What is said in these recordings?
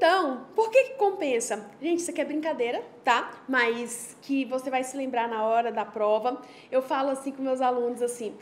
Então, por que compensa? Gente, isso aqui é brincadeira, tá? Mas que você vai se lembrar na hora da prova. Eu falo assim com meus alunos assim,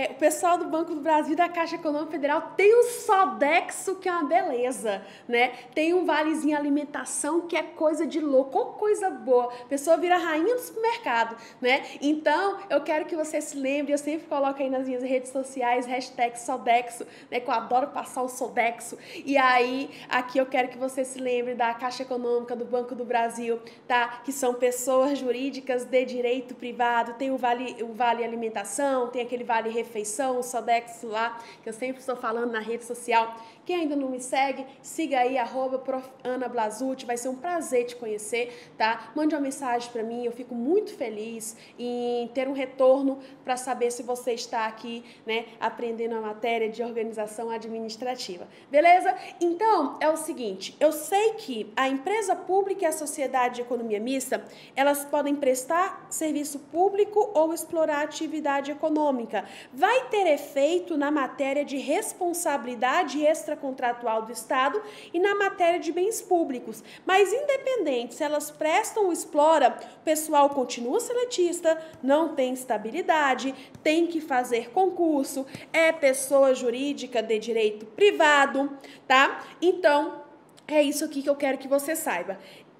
o pessoal do Banco do Brasil e da Caixa Econômica Federal tem um Sodexo que é uma beleza, né? Tem um valezinho alimentação que é coisa de louco, ou coisa boa. A pessoa vira rainha do supermercado, né? Então, eu quero que você se lembre, eu sempre coloco aí nas minhas redes sociais, hashtag Sodexo, né? Que eu adoro passar o Sodexo. E aí, aqui eu quero que você se lembre da Caixa Econômica, do Banco do Brasil, tá? Que são pessoas jurídicas de direito privado, tem o vale alimentação, tem aquele vale refeição, o Sodexo lá, que eu sempre estou falando na rede social. Quem ainda não me segue, siga aí, @Prof. Ana Blasucci, vai ser um prazer te conhecer, tá? Mande uma mensagem para mim, eu fico muito feliz em ter um retorno para saber se você está aqui, né, aprendendo a matéria de organização administrativa. Beleza? Então, é o seguinte, eu sei que a empresa pública e a sociedade de economia mista, elas podem prestar serviço público ou explorar atividade econômica. Vai ter efeito na matéria de responsabilidade extracontratual do Estado e na matéria de bens públicos. Mas, independente se elas prestam ou exploram, o pessoal continua seletista, não tem estabilidade, tem que fazer concurso, é pessoa jurídica de direito privado, tá? Então, é isso aqui que eu quero que você saiba.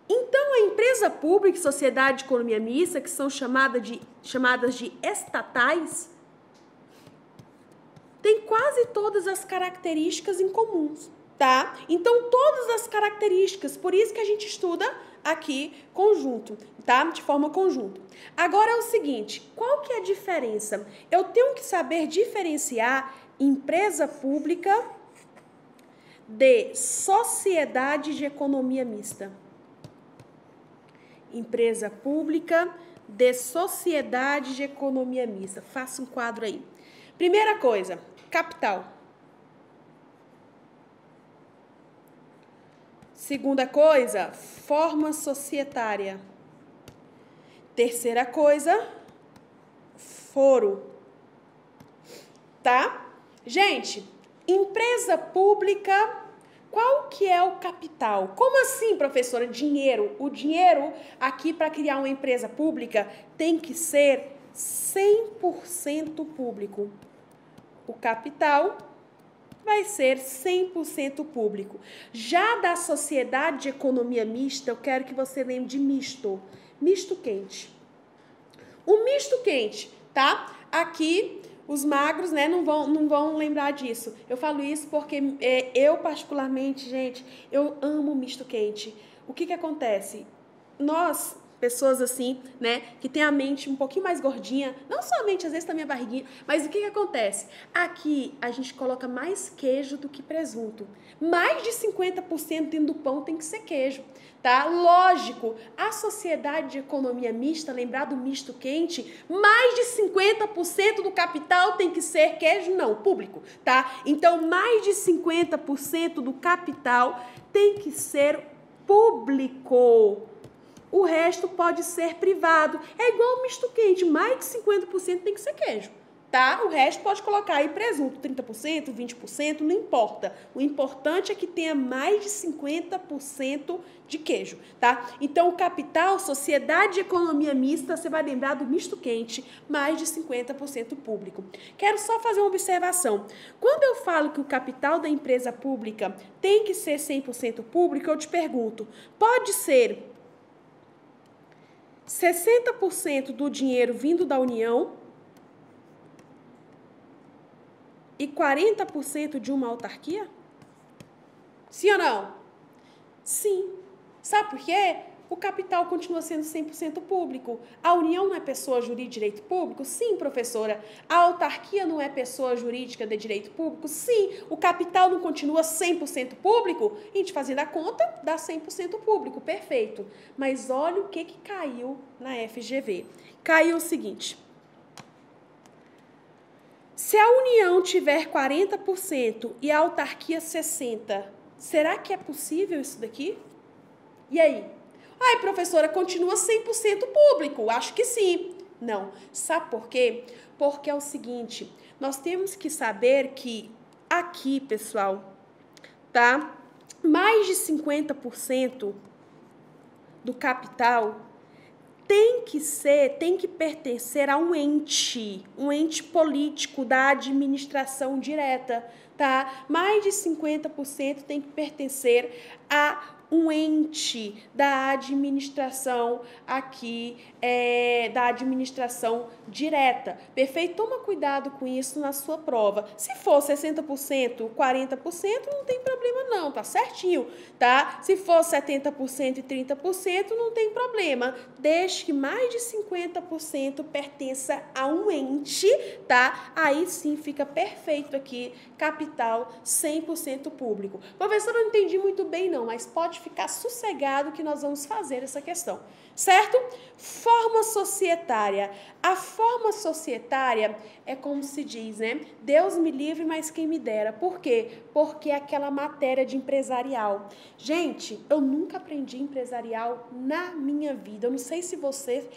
Então, a empresa pública e sociedade de economia mista, que são chamadas de estatais, tem quase todas as características em comuns, tá? Então, todas as características, por isso que a gente estuda aqui conjunto, tá? De forma conjunta. Agora é o seguinte, qual que é a diferença? Eu tenho que saber diferenciar empresa pública de sociedade de economia mista. Empresa pública de sociedade de economia mista. Faça um quadro aí. Primeira coisa, capital. Segunda coisa, forma societária. Terceira coisa, foro. Tá? Gente, empresa pública, qual que é o capital? Como assim, professora? Dinheiro. O dinheiro aqui para criar uma empresa pública tem que ser 100% público. O capital vai ser 100% público. Já da sociedade de economia mista, eu quero que você lembre de misto. Misto quente. O misto quente, tá? Aqui, os magros, né, não vão lembrar disso. Eu falo isso porque eu, particularmente, gente, eu amo misto quente. O que acontece? Nós, pessoas assim, né, que tem a mente um pouquinho mais gordinha, não somente, às vezes, também a barriguinha, mas o que acontece? Aqui, a gente coloca mais queijo do que presunto. Mais de 50% dentro do pão tem que ser queijo, tá? Lógico, a sociedade de economia mista, lembrar do misto quente, mais de 50% do capital tem que ser queijo, não, público, tá? Então, mais de 50% do capital tem que ser público. O resto pode ser privado. É igual o misto quente, mais de 50% tem que ser queijo, tá? O resto pode colocar aí presunto, 30%, 20%, não importa. O importante é que tenha mais de 50% de queijo, tá? Então, o capital, sociedade de economia mista, você vai lembrar do misto quente, mais de 50% público. Quero só fazer uma observação. Quando eu falo que o capital da empresa pública tem que ser 100% público, eu te pergunto, pode ser 60% do dinheiro vindo da União e 40% de uma autarquia? Sim ou não? Sim. Sabe por quê? O capital continua sendo 100% público. A União não é pessoa jurídica de direito público? Sim, professora. A autarquia não é pessoa jurídica de direito público? Sim. O capital não continua 100% público? A gente fazendo a conta, dá 100% público. Perfeito. Mas olha o que caiu na FGV. Caiu o seguinte. Se a União tiver 40% e a autarquia 60%, será que é possível isso daqui? E aí? Ai, professora, continua 100% público. Acho que sim. Não. Sabe por quê? Porque é o seguinte, nós temos que saber que aqui, pessoal, tá? mais de 50% do capital tem que pertencer a um ente político da administração direta, tá? Mais de 50% tem que pertencer a um ente da administração aqui, da administração direta. Perfeito? Toma cuidado com isso na sua prova. Se for 60%, 40%, não tem problema não, tá certinho, tá? Se for 70% e 30%, não tem problema. Desde que mais de 50% pertença a um ente, tá? Aí sim fica perfeito aqui, capital 100% público. Professor, eu não entendi muito bem não, mas pode ficar sossegado que nós vamos fazer essa questão, certo? Forma societária. A forma societária é como se diz, né? Deus me livre, mas quem me dera. Por quê? Porque é aquela matéria de empresarial. Gente, eu nunca aprendi empresarial na minha vida. Eu não sei se você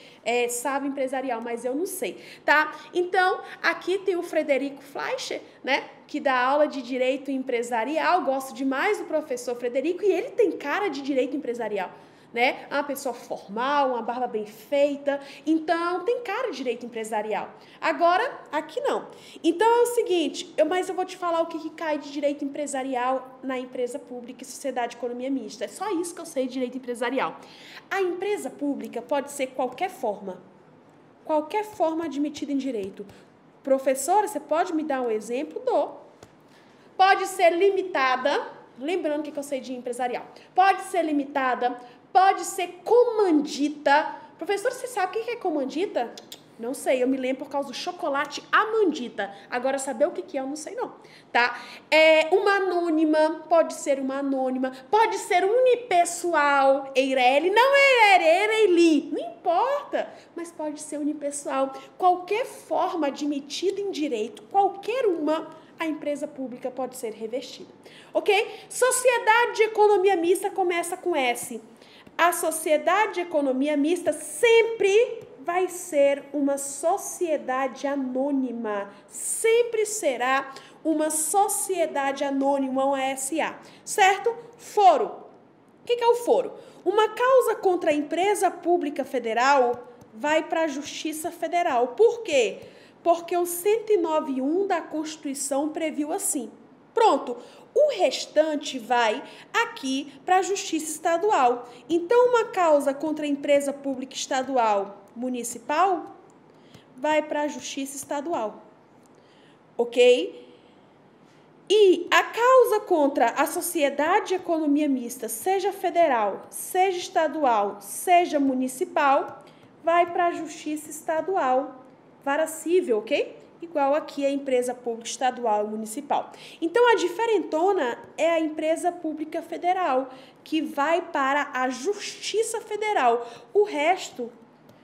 sabe empresarial, mas eu não sei, tá? Então, aqui tem o Frederico Fleischer, né? Que dá aula de direito empresarial. Gosto demais do professor Frederico e ele tem cara de direito empresarial, né? Uma pessoa formal, uma barba bem feita, então tem cara de direito empresarial. Agora, aqui não. Então é o seguinte, mas eu vou te falar o que cai de direito empresarial na empresa pública e sociedade de economia mista. É só isso que eu sei de direito empresarial. A empresa pública pode ser qualquer forma admitida em direito. Professora, você pode me dar um exemplo? Dou. Pode ser limitada, lembrando o que eu sei de empresarial. Pode ser limitada, pode ser comandita. Professor, você sabe o que é comandita? Não sei, eu me lembro por causa do chocolate Amandita. Agora, saber o que é, eu não sei não, tá? Uma anônima, pode ser uma anônima, pode ser unipessoal, Eireli, não é Eireli, não importa, mas pode ser unipessoal. Qualquer forma admitida em direito, qualquer uma, a empresa pública pode ser revestida, ok? Sociedade de economia mista começa com S. A sociedade de economia mista sempre vai ser uma sociedade anônima, sempre será uma sociedade anônima, uma SA, certo? Foro. O que é o foro? Uma causa contra a empresa pública federal vai para a Justiça Federal. Por quê? Porque o 109.1 da Constituição previu assim. Pronto, o restante vai aqui para a Justiça Estadual. Então, uma causa contra a empresa pública estadual municipal vai para a Justiça Estadual, ok? E a causa contra a sociedade de economia mista, seja federal, seja estadual, seja municipal, vai para a Justiça Estadual, vara civil, ok? Igual aqui a empresa pública estadual e municipal. Então, a diferentona é a empresa pública federal, que vai para a Justiça Federal. O resto,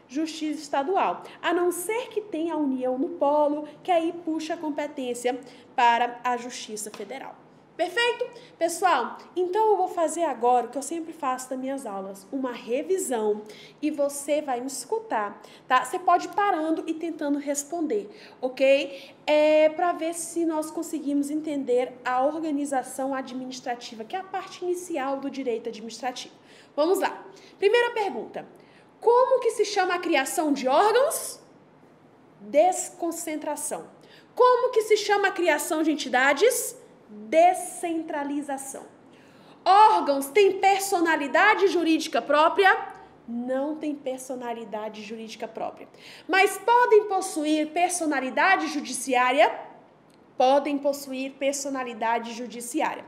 Justiça Estadual. A não ser que tenha a união no polo, que aí puxa a competência para a Justiça Federal. Perfeito? Pessoal, então eu vou fazer agora o que eu sempre faço nas minhas aulas, uma revisão, e você vai me escutar, tá? Você pode ir parando e tentando responder, ok? Para ver se nós conseguimos entender a organização administrativa, que é a parte inicial do direito administrativo. Vamos lá. Primeira pergunta. Como que se chama a criação de órgãos? Desconcentração. Como que se chama a criação de entidades? Descentralização. Órgãos têm personalidade jurídica própria? Não tem personalidade jurídica própria. Mas podem possuir personalidade judiciária? Podem possuir personalidade judiciária.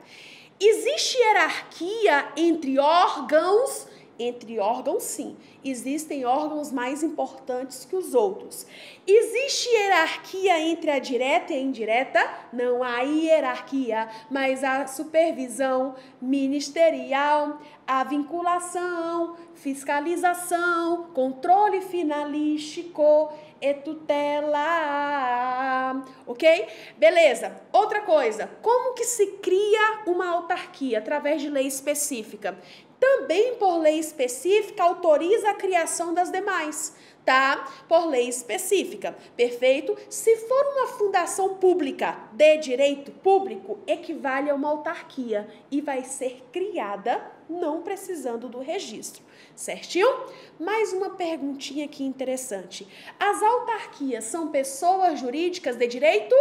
Existe hierarquia entre órgãos? Entre órgãos, sim. Existem órgãos mais importantes que os outros. Existe hierarquia entre a direta e a indireta? Não há hierarquia, mas a supervisão ministerial, a vinculação, fiscalização, controle finalístico e tutela. Ok? Beleza. Outra coisa. Como que se cria uma autarquia? Através de lei específica. Também por lei específica autoriza a criação das demais, tá? Por lei específica, perfeito? Se for uma fundação pública de direito público, equivale a uma autarquia e vai ser criada não precisando do registro, certinho? Mais uma perguntinha aqui interessante. As autarquias são pessoas jurídicas de direito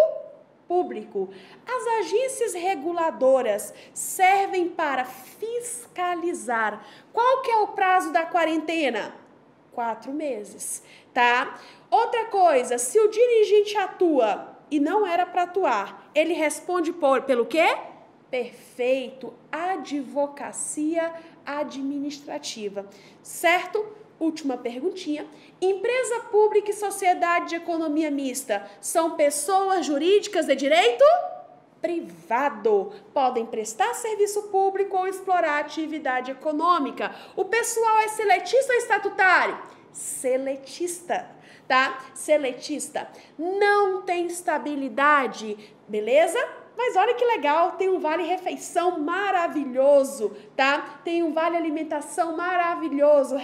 público. As agências reguladoras servem para fiscalizar. Qual que é o prazo da quarentena? 4 meses, tá? Outra coisa, se o dirigente atua e não era para atuar, ele responde pelo quê? Perfeito, advocacia administrativa, certo? Última perguntinha. Empresa pública e sociedade de economia mista são pessoas jurídicas de direito privado. Podem prestar serviço público ou explorar atividade econômica. O pessoal é seletista ou estatutário? Seletista, tá? Seletista. Não tem estabilidade, beleza? Mas olha que legal, tem um vale-refeição maravilhoso, tá? Tem um vale-alimentação maravilhoso,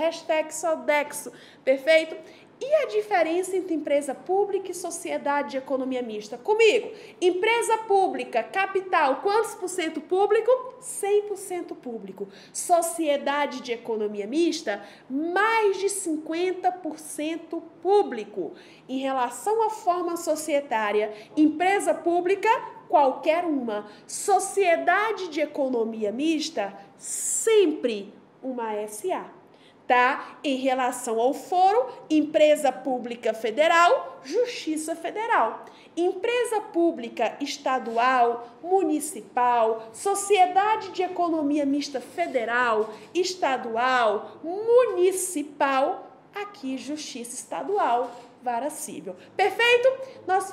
#Sodexo, perfeito? E a diferença entre empresa pública e sociedade de economia mista? Comigo, empresa pública, capital, quantos por cento público? 100% público. Sociedade de economia mista, mais de 50% público. Em relação à forma societária, empresa pública, qualquer uma. Sociedade de economia mista, sempre uma SA. Tá? Em relação ao foro, empresa pública federal, Justiça Federal. Empresa pública estadual, municipal, sociedade de economia mista federal, estadual, municipal, aqui Justiça Estadual, vara civil. Perfeito? Nós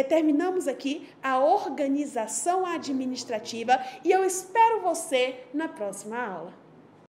terminamos aqui a organização administrativa e eu espero você na próxima aula.